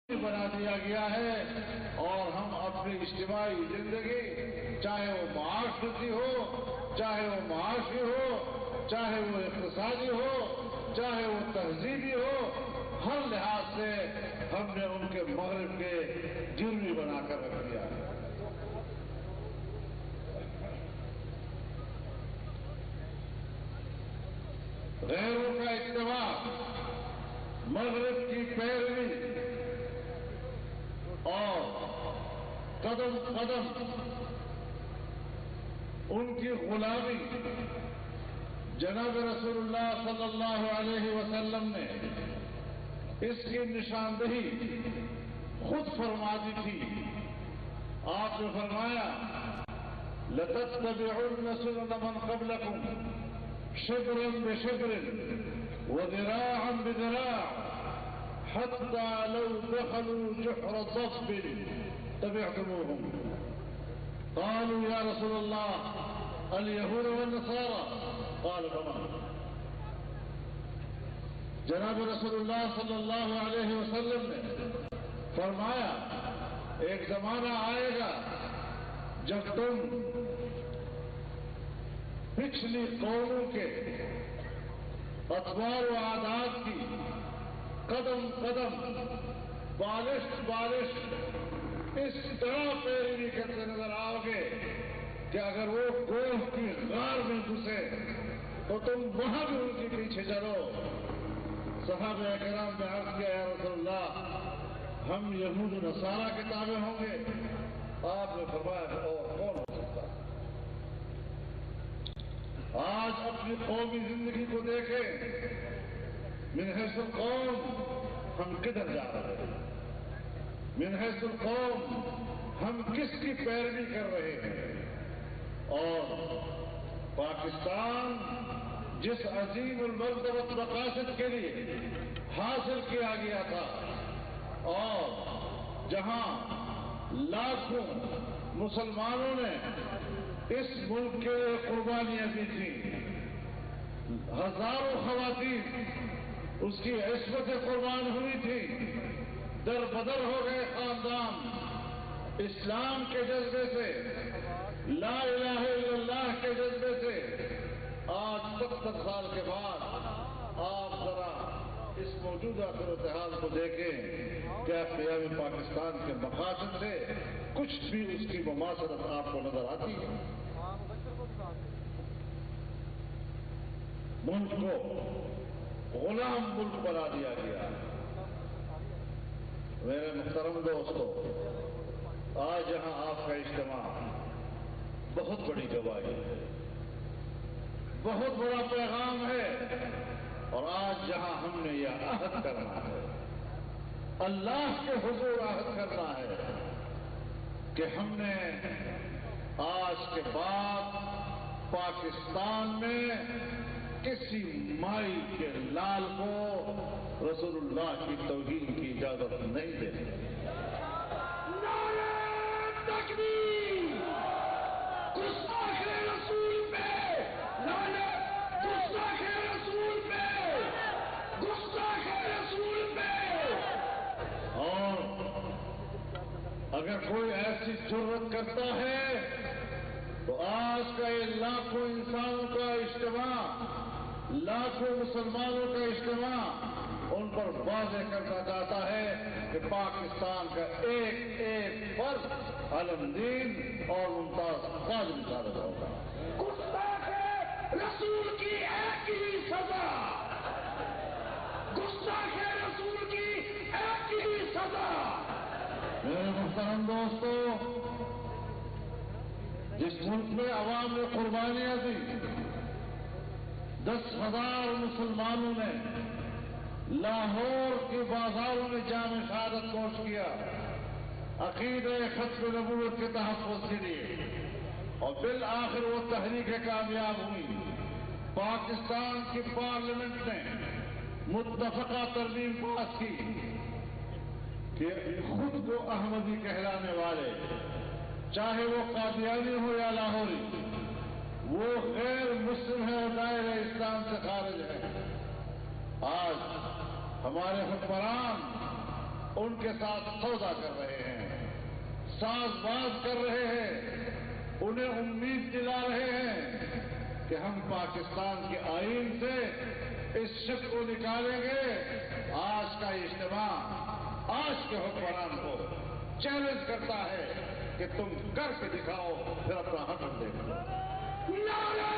بنا دیا گیا ہے، اور ہم اپنی اجتماعی زندگی، چاہے وہ معاشرتی ہو، چاہے وہ معاشی ہو، چاہے وہ اقتصادی ہو، چاہے وہ تہذیبی ہو، ہر لحاظ سے ہم نے ان کے مغرب کے جرمی بنا کر رکھ دیا ہے۔ غیروں کا اتباع، مغرب کی پیروی اور قدم قدم ان کی غلامی، جناب رسول اللہ صلی اللہ علیہ وسلم نے اس کی نشاندہی خود فرما دی تھی۔ آپ نے فرمایا لَتَتَّبِعُنَّ سُنَنَ مَنْ قَبْلَكُمْ شبرا بشبر وذراعا بذراع حتى لو دخلوا جحر ضب تبعتموهم۔ قالوا يا رسول الله اليهود والنصارى، قال فمن؟ جناب رسول اللہ صلی اللہ علیہ وسلم نے فرمایا ایک زمانہ آئے گا جب تم پچھلی قوموں کے اطوار و عادات کی قدم قدم بالش بالش اس طرح پیروی کرتے نظر آؤ گے کہ اگر وہ گوہ کی غار میں گھسے تو تم وہاں بھی ان کے پیچھے چلو۔ صحابہ کرام نے عرض کیا یا رسول اللہ ہم یہود و نصارہ کے تابع ہوں گے؟ آپ نے فرمایا اور کون ہو سکتا؟ آج اپنی قومی زندگی کو دیکھیں، من حیث القوم ہم کدھر جا رہے ہیں، من حیث القوم ہم کس کی پیروی کر رہے ہیں۔ اور پاکستان جس عظیم المرتبہ مقاصد کے لیے حاصل کیا گیا تھا، اور جہاں لاکھوں مسلمانوں نے اس ملک کے لیے قربانیاں دی تھیں، ہزاروں خواتین اس کی عصمت قربان ہوئی تھی، در بدر ہو گئے خاندان اسلام کے جذبے سے، لا الہ الا اللہ کے جذبے سے۔ آج 70 سال کے بعد آپ ذرا اس موجودہ صورتحال کو دیکھیں، کیا قیام پاکستان کے مقاصد سے کچھ بھی اس کی مماثلت آپ کو نظر آتی ہے؟ ملک کو غلام ملک بنا دیا گیا۔ میرے محترم دوستو، آج یہاں آپ کا اجتماع بہت بڑی گواہی ہے، بہت بڑا پیغام ہے، اور آج جہاں ہم نے یہ عہد کرنا ہے، اللہ کے حضور عہد کرنا ہے کہ ہم نے آج کے بعد پاکستان میں کسی مائی کے لال کو رسول اللہ کی توہین کی اجازت نہیں دیں گے۔ نعرہ تکبیر! گستاخ رسول پہ لعنت! گستاخ رسول پہ! گستاخ رسول پہ! اور اگر کوئی ایسی جرت کرتا ہے تو آج کا یہ لاکھوں انسانوں کا اجتماع، لاکھوں مسلمانوں کا اجتماع ان پر واضح کرنا چاہتا ہے کہ پاکستان کا ایک ایک فرد علمدین اور ممتاز قادری ثابت ہوگا۔ گستاخ رسول کی ایک ہی سزا! گستاخ رسول کی ایک ہی سزا! میرے محترم دوستو، جس ملک میں عوام نے قربانیاں دی، 10,000 مسلمانوں نے لاہور کے بازاروں میں جام شہادت نوش کیا عقیدہ ختم نبوت کے تحفظ کے لیے، اور بالآخر وہ تحریک کامیاب ہوئی۔ پاکستان کی پارلیمنٹ نے متفقہ ترمیم پاس کی کہ خود کو احمدی کہلانے والے، چاہے وہ قادیانی ہو یا لاہوری، وہ غیر مسلم ہے اور دائرہ اسلام سے خارج ہے۔ آج ہمارے حکمران ان کے ساتھ سودا کر رہے ہیں، ساز باز کر رہے ہیں، انہیں امید دلا رہے ہیں کہ ہم پاکستان کے آئین سے اس شک کو نکالیں گے۔ آج کا اجتماع آج کے حکمران کو چیلنج کرتا ہے کہ تم کر کے دکھاؤ، پھر اپنا حق دیکھو۔ نعرہ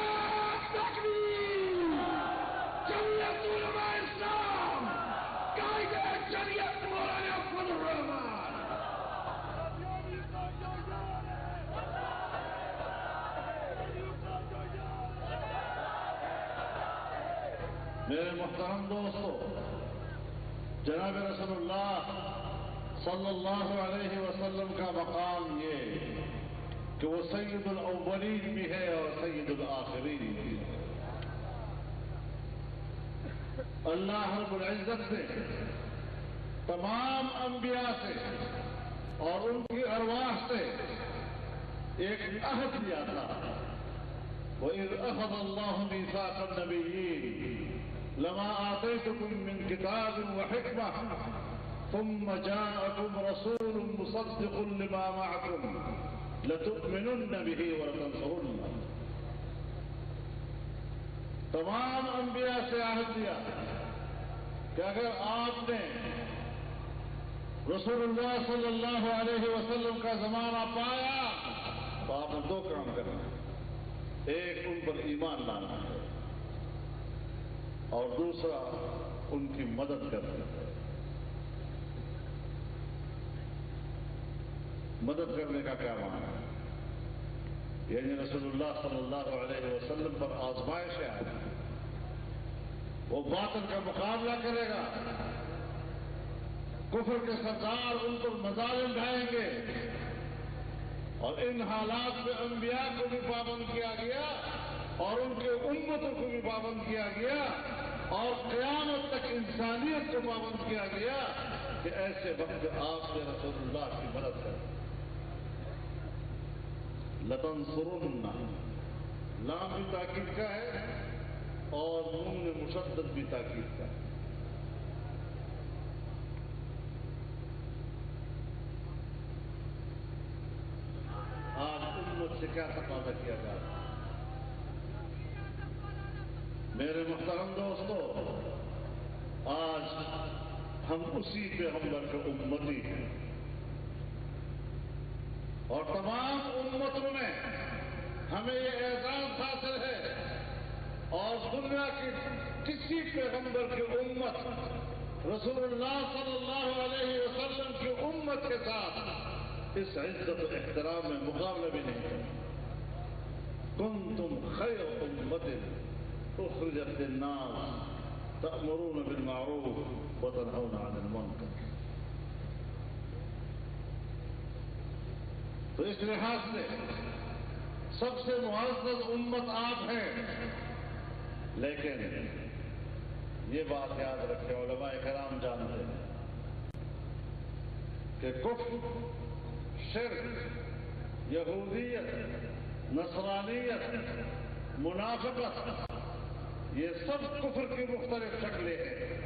تکبیر! جمعیت علماء اسلام، قائد شریعت مولانا فضل الرحمان۔ میرے محترم دوستو، جناب رسول اللہ صلی اللہ علیہ وسلم کا مقام یہ کہ وہ سید الاولین بھی ہے اور سید الآخرین بھی ہے۔ اللہ رب العزت نے تمام انبیاء سے اور ان کی ارواح سے ایک عہد لیا تھا، وَإِذْ أَخَذَ اللَّهُ مِيثَاقَ النَّبِيِّينَ لَمَا آتَيْتُكُم مِّن كِتَابٍ وَحِكْمَةٍ ثُمَّ جَاءَكُمْ رَسُولٌ مُصَدِّقٌ لِّمَا مَعَكُمْ لَتُؤْمِنُنَّ بِهِ وَلَتَنصُرُنَّهُ۔ تمام انبیاء سے عہد دیا کہ اگر آپ نے رسول اللہ صلی اللہ علیہ وسلم کا زمانہ پایا تو آپ نے دو کام کرنا ہے، ایک ان پر ایمان لانا ہے اور دوسرا ان کی مدد کرنا ہے۔ مدد کرنے کا کیا معنی ہے؟ یعنی رسول اللہ صلی اللہ علیہ وسلم پر آزمائشیں آئیں، وہ باطل کا مقابلہ کرے گا، کفر کے سردار ان پر مظالم ڈھائیں گے، اور ان حالات میں انبیاء کو بھی پابند کیا گیا اور ان کے امتوں کو بھی پابند کیا گیا اور قیامت تک انسانیت کو پابند کیا گیا کہ ایسے وقت آپ نے رسول اللہ کی مدد کریں۔ لَتَنْصُرُنَّ، لام بھی تاکید کا ہے اور نون مشدد بھی تاکید کا ہے۔ آج امت سے کیا تقاضا کیا جا رہا ہے؟ میرے محترم دوستو، آج ہم اسی پیغمبر کے امتی ہیں اور تمام امتوں میں ہمیں یہ اعزاز حاصل ہے، اور دنیا کی کسی پیغمبر کی امت رسول اللہ صلی اللہ علیہ وسلم کی امت کے ساتھ اس عزت و احترام میں مقابلہ بھی نہیں کرتا۔ کنتم خیر امت اخرجت للناس تأمرون بالمعروف وتنهون عن المنکر۔ تو اس لحاظ سے سب سے معزز امت آپ ہیں، لیکن یہ بات یاد رکھیں، علماء کرام جانتے ہیں کہ کفر، شرک، یہودیت، نصرانیت، منافقت، یہ سب کفر کی مختلف شکلیں ہیں۔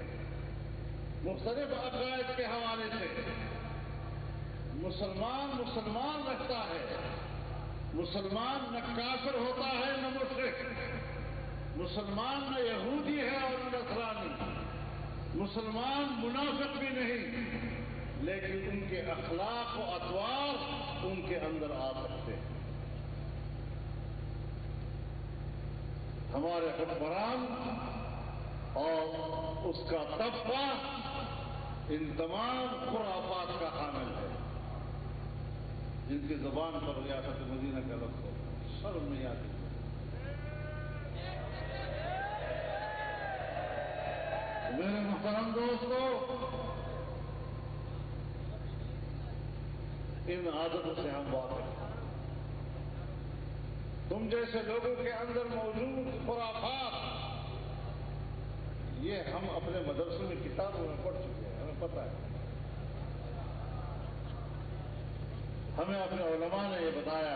مختلف عقائد کے حوالے سے مسلمان رہتا ہے، مسلمان نہ کافر ہوتا ہے نہ مشرک، مسلمان نہ یہودی ہے اور نہ نصرانی، مسلمان منافق بھی نہیں، لیکن ان کے اخلاق و اطوار ان کے اندر آ سکتے ہیں۔ ہمارے حکمران اور اس کا طبقہ ان تمام خرافات کا حامل ہے، جن کی زبان پر ریاست مدینہ کا لفظ ہو، شرم نہیں آتی۔ میرے محترم دوستو، ان عادتوں سے ہم واقف ہیں۔ تم جیسے لوگوں کے اندر موجود خرافات، یہ ہم اپنے مدرسوں میں کتابوں میں پڑھ چکے ہیں، ہمیں پتہ ہے، ہمیں اپنے علماء نے یہ بتایا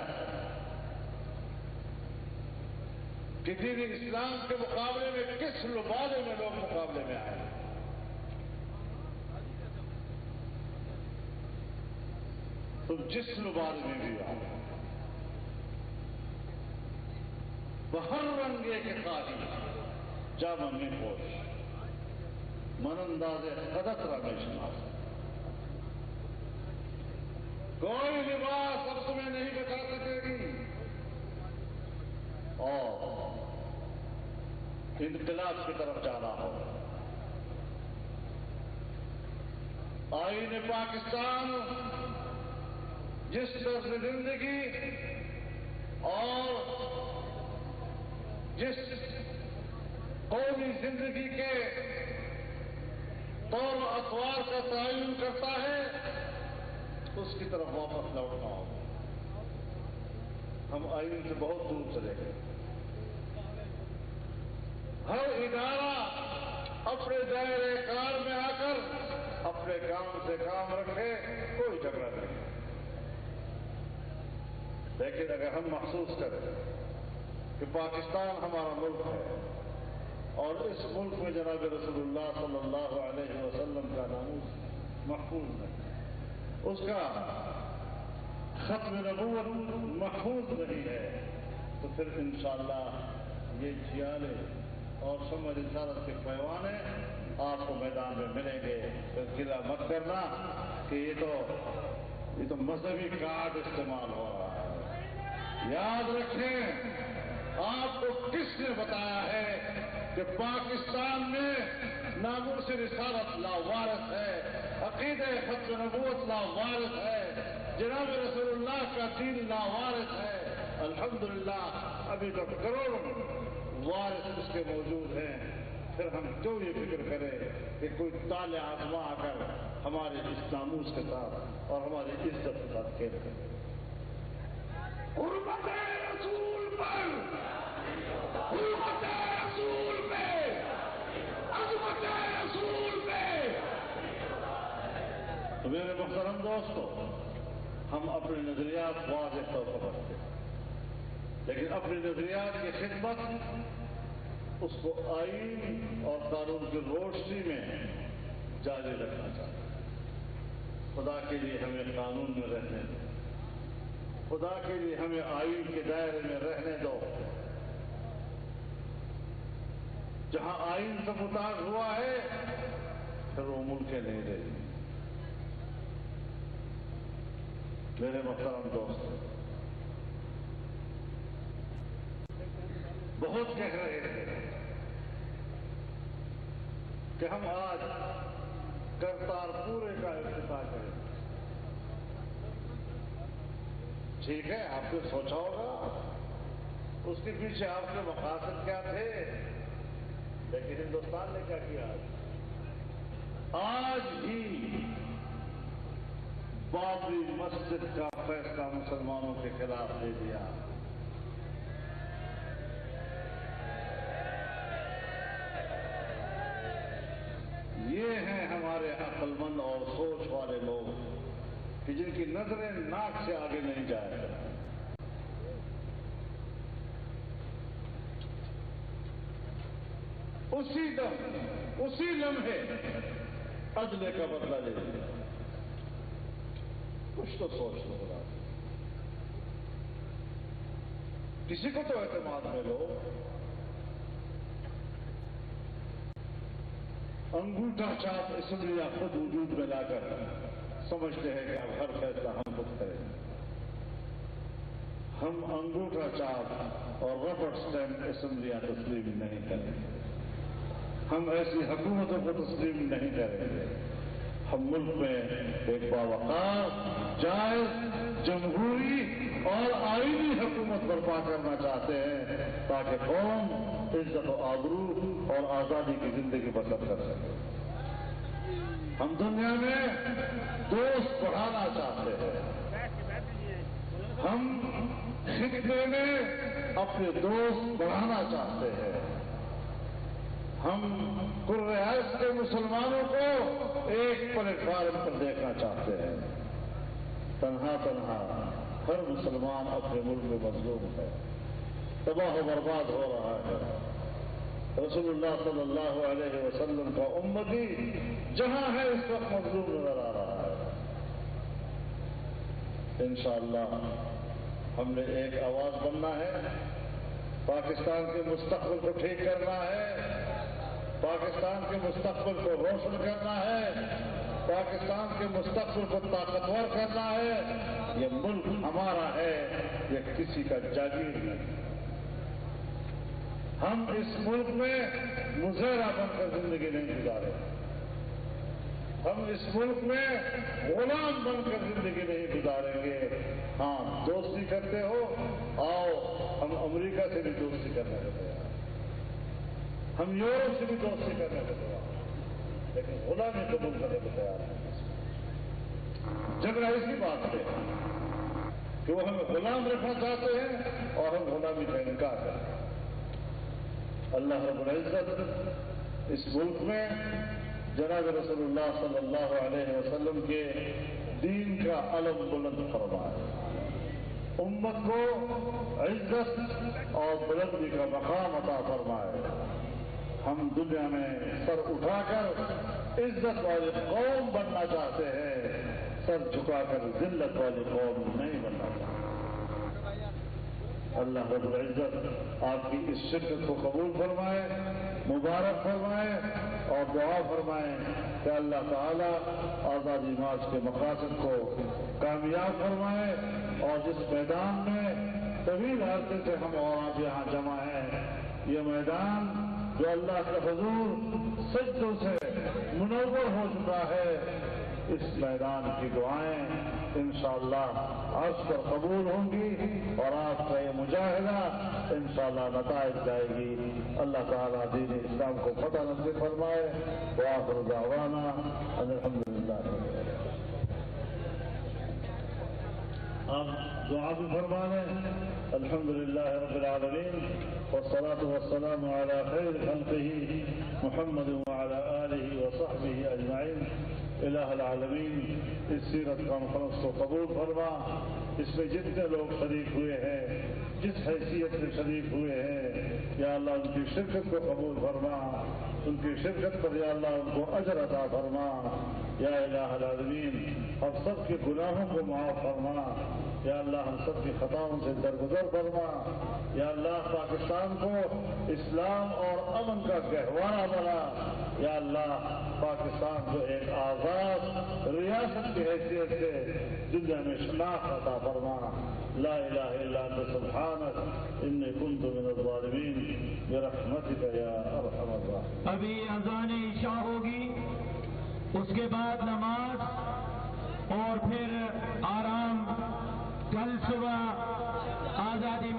کہ دین اسلام کے مقابلے میں کس لبادے میں لوگ مقابلے میں آئے۔ تم جس لباس میں بھی آؤ، بہر رنگے کے خالی جامع میں پوش، من انداز قدت را میں شناس، کوئی لباس اب تمہیں نہیں بچا سکے گی، اور انقلاب کی طرف جانا ہو۔ آئین پاکستان جس طرز زندگی اور جس قومی زندگی کے طور و اطوار کا تعین کرتا ہے اس کی طرف واپس لوٹنا ہوگا۔ ہم آئین سے بہت دور چلے گئے۔ ہر ادارہ اپنے دائرے کار میں آ کر اپنے کام سے کام رکھے، کوئی جھگڑا نہیں، لیکن اگر ہم محسوس کریں کہ پاکستان ہمارا ملک ہے اور اس ملک میں جناب رسول اللہ صلی اللہ علیہ وسلم کا ناموس محفوظ نہیں، اس کا ختم نبوت محفوظ نہیں ہے، تو پھر انشاءاللہ یہ جھیالے اور شمع رسالت کے پیوانے آپ کو میدان میں ملیں گے۔ پھر گلا مت کرنا کہ یہ تو مذہبی کارڈ استعمال ہو رہا ہے۔ یاد رکھیں، آپ کو کس نے بتایا ہے کہ پاکستان میں ناموس رسالت لاوارث ہے، عقیدہ ختم نبوت لاوارث ہے، جناب رسول اللہ کا دین لاوارث ہے؟ الحمدللہ ابھی تو کروڑوں وارث اس کے موجود ہیں۔ پھر ہم کیوں یہ فکر کریں کہ کوئی تال آزما آ کر ہمارے اس ناموس کے ساتھ اور ہماری عزت کے ساتھ کھیل کرے۔ حرمت رسول پر، حرمت رسول پہ، عظمت رسول پہ۔ تو میرے محترم دوستو، ہم اپنے نظریات واضح طور پر رکھتے ہیں، لیکن اپنی نظریات کی خدمت اس کو آئین اور قانون کی روشنی میں جاری رکھنا چاہتے ہیں۔ خدا کے لیے ہمیں قانون میں رہنے دو، خدا کے لیے ہمیں آئین کے دائرے میں رہنے دو۔ جہاں آئین سے متاثر ہوا ہے پھر وہ ملکیں نہیں رہی۔ میرے محترم دوست، بہت کہہ رہے تھے کہ ہم آج کرتارپور کا افتتاح کریں۔ ٹھیک ہے، آپ نے سوچا ہوگا اس کے پیچھے آپ کے مقاصد کیا تھے، لیکن ہندوستان نے کیا کیا؟ آج ہی بابری مسجد کا فیصلہ مسلمانوں کے خلاف دے دیا۔ یہ ہیں ہمارے عقل مند اور سوچ والے لوگ کہ جن کی نظریں ناک سے آگے نہیں جائے۔ اسی دم، اسی لمحے عدلے کا بدلہ لے لیا۔ کچھ تو سوچ لو خدا سے، کسی کو تو اعتماد میں لو۔ انگوٹھا چھاپ اسمبلیاں خود وجود میں لا کر سمجھتے ہیں کہ اب ہر فیصلہ ہم خود کریں۔ ہم انگوٹھا چھاپ اور ربڑ اسٹیمپ اسمبلیاں تسلیم نہیں کریں گے، ہم ایسی حکومتوں کو تسلیم نہیں کریں گے۔ ہم ملک میں ایک باوقار، جائز، جمہوری اور آئینی حکومت برپا کرنا چاہتے ہیں تاکہ قوم عزت و آبرو اور آزادی کی زندگی بسر کر سکے۔ ہم دنیا میں دوست بڑھانا چاہتے ہیں، ہم خطے میں اپنے دوست بڑھانا چاہتے ہیں، ہم قرآن کے مسلمانوں کو ایک پلیٹ فارم پر دیکھنا چاہتے ہیں۔ تنہا تنہا ہر مسلمان اپنے ملک میں مظلوم ہے، تباہ و برباد ہو رہا ہے۔ رسول اللہ صلی اللہ علیہ وسلم کا امتی جہاں ہے اس وقت مظلوم نظر آ رہا ہے۔ انشاءاللہ ہم نے ایک آواز بننا ہے، پاکستان کے مستقبل کو ٹھیک کرنا ہے، پاکستان کے مستقبل کو روشن کرنا ہے، پاکستان کے مستقبل کو طاقتور کرنا ہے۔ یہ ملک ہمارا ہے، یہ کسی کا جاگیر نہیں۔ ہم اس ملک میں مظاہرہ بن کر زندگی نہیں گزارے، ہم اس ملک میں غلام بن کر زندگی نہیں گزاریں گے۔ ہاں، دوستی کرتے ہو آؤ، ہم امریکہ سے بھی دوستی کرنے کو تیار، ہم یورپ سے بھی دوستی کرنے کو تیار، لیکن غلامی قبول کرنے کو تیار نہیں۔ جھگڑا اسی بات پہ کہ وہ ہمیں غلام رکھنا چاہتے ہیں اور ہم غلامی کا انکار کرتے ہیں۔ اللہ رب العزت اس ملک میں جناب رسول اللہ صلی اللہ علیہ وسلم کے دین کا علم بلند فرمائے، امت کو عزت اور بلندی کا مقام عطا فرمائے۔ ہم دنیا میں سر اٹھا کر عزت والی قوم بننا چاہتے ہیں، سر جھکا کر ذلت والی قوم نہیں بننا چاہتے۔ اللہ رب العزت آپ کی اس شرکت کو قبول فرمائے، مبارک فرمائے اور دعا فرمائے کہ اللہ تعالی آزادی مارچ کے مقاصد کو کامیاب فرمائے، اور جس میدان میں طویل عرصے سے ہم اور آپ یہاں جمع ہیں، یہ میدان جو اللہ کے حضور سجدوں سے منور ہو چکا ہے، اس میدان کی دعائیں انشاءاللہ عرض پر قبول ہوں گی اور آپ کا یہ مجاہدہ انشاءاللہ نتائج جائے گی۔ اللہ تعالیٰ دین اسلام کو فتح نصیب فرمائے۔ وآخر دعوانا ان الحمدللہ۔ آپ دعا بھی فرما لیں۔ الحمدللہ رب العالمین والصلاة والسلام على خیر خلقہ محمد وعلى آلہ وصحبہ اجمعین۔ الہ العالمین، اس سیرت کانفرنس کو قبول فرما، اس میں جتنے لوگ شریک ہوئے ہیں، جس حیثیت سے شریک ہوئے ہیں، یا اللہ ان کی شرکت کو قبول فرما، ان کی شرکت پر یا اللہ ان کو اجر عطا فرما۔ یا الہ العالمین، ہم سب کے گناہوں کو معاف فرما، یا اللہ ہم سب کی خطاؤں سے درگزر فرما۔ یا اللہ پاکستان کو اسلام اور امن کا گہوارہ بنا۔ یا اللہ پاکستان کو ایک آزاد ریاست کی حیثیت سے دنیا میں شناخت عطا فرما۔ لا الہ الا انت سبحانک انی کنت من الظالمین برحمتک یا ارحم الراحمین۔ ابھی اذان عشاء ہوگی، اس کے بعد نماز اور پھر آرام۔ کل صبح آزادی